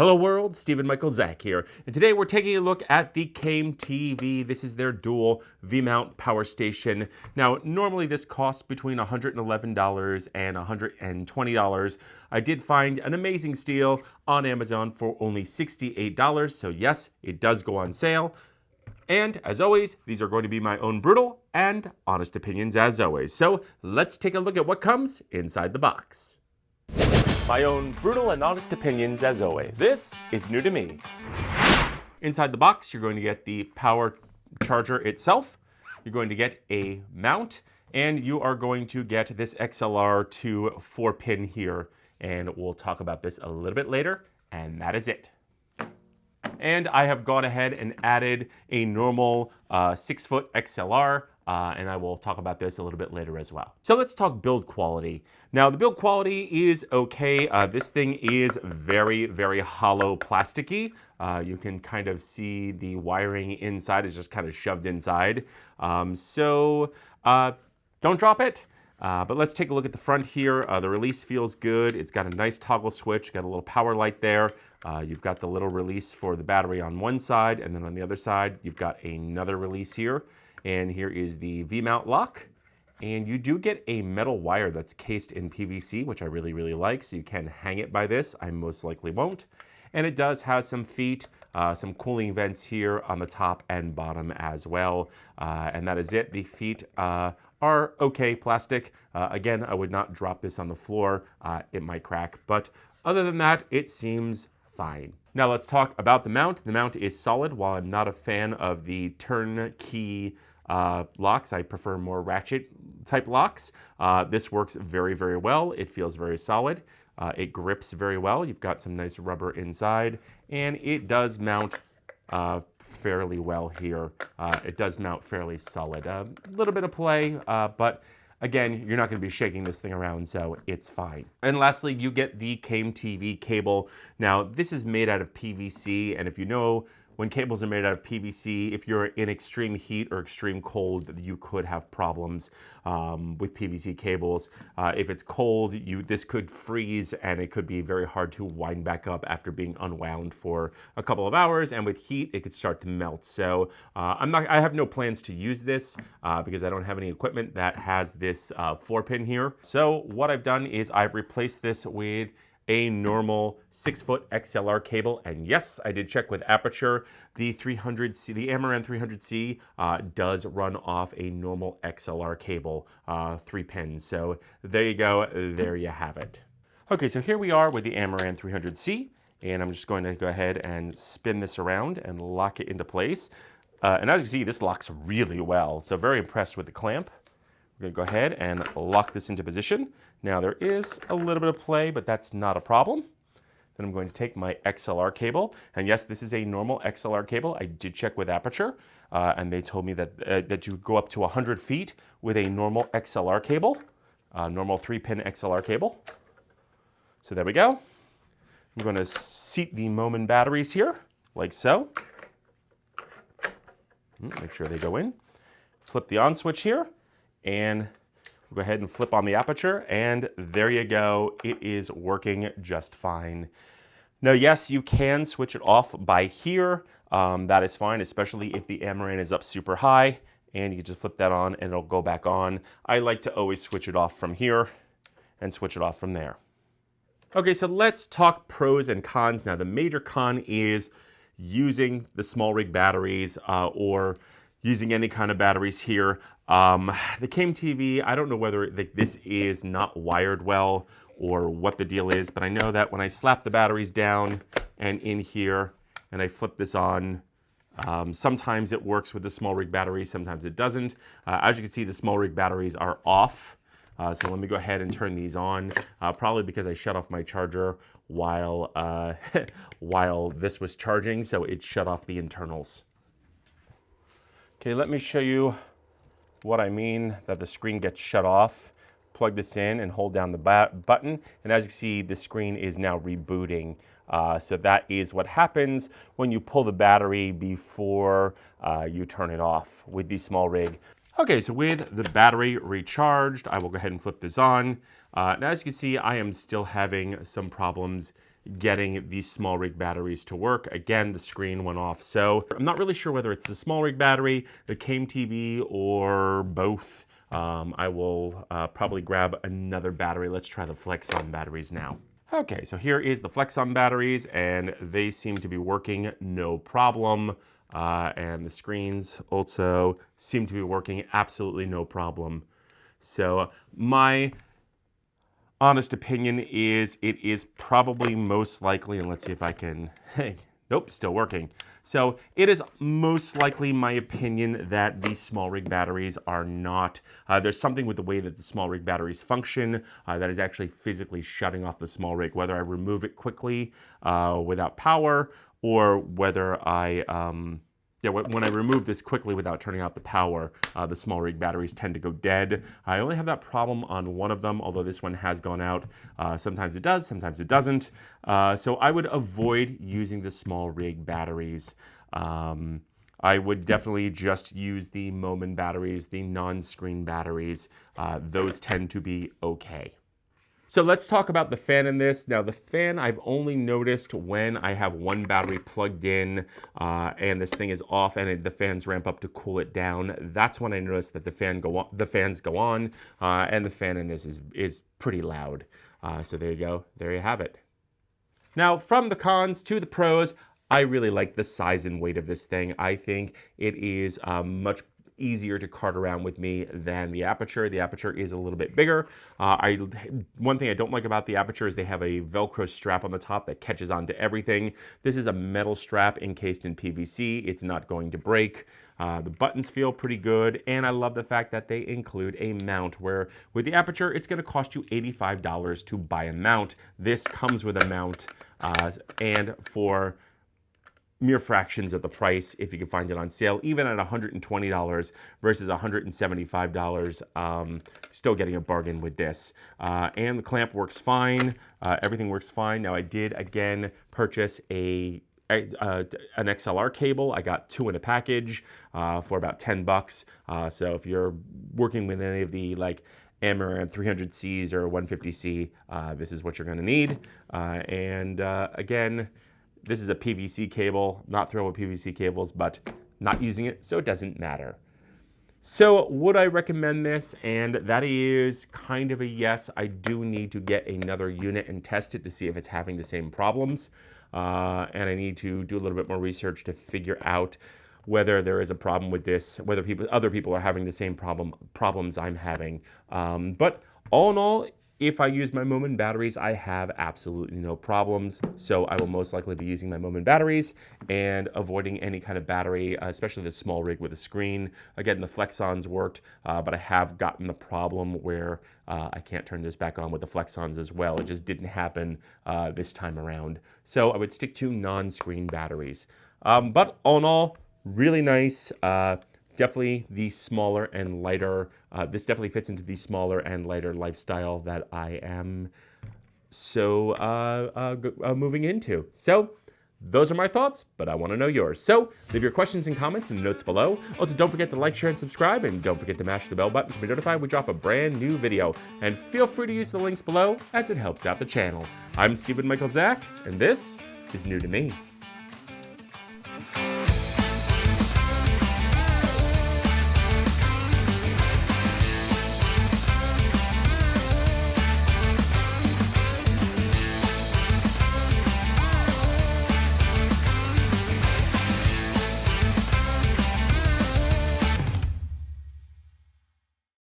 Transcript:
Hello world, Stephen Michael Zach here, and today we're taking a look at the Came TV. This is their dual V-mount power station. Now, normally this costs between $111 and $120. I did find an amazing steal on Amazon for only $68, so yes, it does go on sale. And as always, these are going to be my own brutal and honest opinions as always. So let's take a look at what comes inside the box. My own brutal and honest opinions as always. This is new to me. Inside the box, you're going to get the power charger itself. You're going to get a mount, and you are going to get this XLR to 4-pin here. And we'll talk about this a little bit later, and that is it. And I have gone ahead and added a normal 6-foot XLR, and I will talk about this a little bit later as well. So let's talk build quality. Now, the build quality is okay. This thing is very, very hollow plasticky. You can kind of see the wiring inside is just kind of shoved inside. So don't drop it. But let's take a look at the front here. The release feels good. It's got a nice toggle switch, got a little power light there. You've got the little release for the battery on one side, and then on the other side, you've got another release here. And here is the V-mount lock. And you do get a metal wire that's cased in PVC, which I really, really like. So you can hang it by this. I most likely won't. And it does have some feet, some cooling vents here on the top and bottom as well. And that is it. The feet are okay plastic. Again, I would not drop this on the floor. It might crack. But other than that, it seems fine. Now let's talk about the mount. The mount is solid. While I'm not a fan of the turnkey locks, I prefer more ratchet type locks. This works very, very well. It feels very solid. It grips very well. You've got some nice rubber inside, and it does mount fairly well here. It does mount fairly solid. A little bit of play, but again, you're not going to be shaking this thing around, so it's fine. And lastly, you get the Came TV cable. Now, this is made out of PVC, and if you know, when cables are made out of PVC, if you're in extreme heat or extreme cold, you could have problems with PVC cables. If it's cold, this could freeze, and it could be very hard to wind back up after being unwound for a couple of hours. And with heat, it could start to melt. So I have no plans to use this because I don't have any equipment that has this 4-pin here. So what I've done is I've replaced this with a normal 6-foot XLR cable, and yes, I did check with Aperture. The 300C, the Amaran 300C does run off a normal XLR cable, 3 pins. So there you go, there you have it. Okay, so here we are with the Amaran 300C, and I'm just going to go ahead and spin this around and lock it into place. And as you see, this locks really well, so very impressed with the clamp. We're going to go ahead and lock this into position. Now there is a little bit of play, but that's not a problem. Then I'm going to take my XLR cable, and yes, this is a normal XLR cable. I did check with Aperture, and they told me that you go up to 100 feet with a normal XLR cable, normal 3-pin XLR cable. So there we go. I'm going to seat the Momen batteries here, like so. Make sure they go in. Flip the on switch here, and we'll go ahead and flip on the Aperture, and there you go. It is working just fine. Now, yes, you can switch it off by here. That is fine, especially if the Amaran is up super high, and you can just flip that on and it'll go back on. I like to always switch it off from here and switch it off from there. Okay, so let's talk pros and cons. Now, the major con is using the small rig batteries or using any kind of batteries here. The Came TV, I don't know whether this is not wired well or what the deal is, but I know that when I slap the batteries down and in here and I flip this on, sometimes it works with the small rig batteries, sometimes it doesn't. As you can see, the small rig batteries are off. So let me go ahead and turn these on, probably because I shut off my charger while, while this was charging, so it shut off the internals. Okay, let me show you what I mean that the screen gets shut off. Plug this in and hold down the button, and as you see, the screen is now rebooting. So that is what happens when you pull the battery before you turn it off with the small rig. Okay, so with the battery recharged, I will go ahead and flip this on. And as you can see, I am still having some problems getting these small rig batteries to work. Again, the screen went off. So I'm not really sure whether it's the small rig battery, the Came TV, or both. I will probably grab another battery. Let's try the Flex-on batteries now. Okay, so here is the Flex-on batteries, and they seem to be working no problem. And the screens also seem to be working absolutely no problem. So my honest opinion is it is probably most likely, and let's see if I can, hey, nope, still working. So it is most likely my opinion that these small rig batteries are not, there's something with the way that the small rig batteries function that is actually physically shutting off the small rig, whether I remove it quickly without power, or whether I, when I remove this quickly without turning out the power, the small rig batteries tend to go dead. I only have that problem on one of them, although this one has gone out. Sometimes it does, sometimes it doesn't. So I would avoid using the small rig batteries. I would definitely just use the Moment batteries, the non-screen batteries. Those tend to be okay. So let's talk about the fan in this. Now the fan I've only noticed when I have one battery plugged in and this thing is off and the fans ramp up to cool it down. That's when I notice that the fans go on and the fan in this is pretty loud. So there you go, there you have it. Now from the cons to the pros, I really like the size and weight of this thing. I think it is much easier to cart around with me than the Aperture. The Aperture is a little bit bigger. One thing I don't like about the Aperture is they have a Velcro strap on the top that catches onto everything. This is a metal strap encased in PVC. It's not going to break. The buttons feel pretty good, and I love the fact that they include a mount, where with the Aperture, it's gonna cost you $85 to buy a mount. This comes with a mount, and for mere fractions of the price, if you can find it on sale, even at $120 versus $175, still getting a bargain with this. And the clamp works fine. Everything works fine. Now I did again purchase an XLR cable. I got 2 in a package for about 10 bucks. So if you're working with any of the like Amaranth 300Cs or 150C, this is what you're gonna need. Again, this is a PVC cable, not thrilled with PVC cables, but not using it, so it doesn't matter. So would I recommend this? And that is kind of a yes. I do need to get another unit and test it to see if it's having the same problems. And I need to do a little bit more research to figure out whether there is a problem with this, whether other people are having the same problems I'm having. But all in all, if I use my Moment batteries, I have absolutely no problems. So I will most likely be using my Moment batteries and avoiding any kind of battery, especially the small rig with a screen. Again, the Flex-ons worked, but I have gotten the problem where I can't turn this back on with the Flex-ons as well. It just didn't happen this time around. So I would stick to non-screen batteries. But all in all, really nice. Definitely the smaller and lighter, this definitely fits into the smaller and lighter lifestyle that I am so moving into. So those are my thoughts, but I want to know yours. So leave your questions and comments in the notes below. Also, don't forget to like, share, and subscribe, and don't forget to mash the bell button to be notified when we drop a brand new video. And feel free to use the links below as it helps out the channel. I'm Stephen Michael Zach, and this is new to me.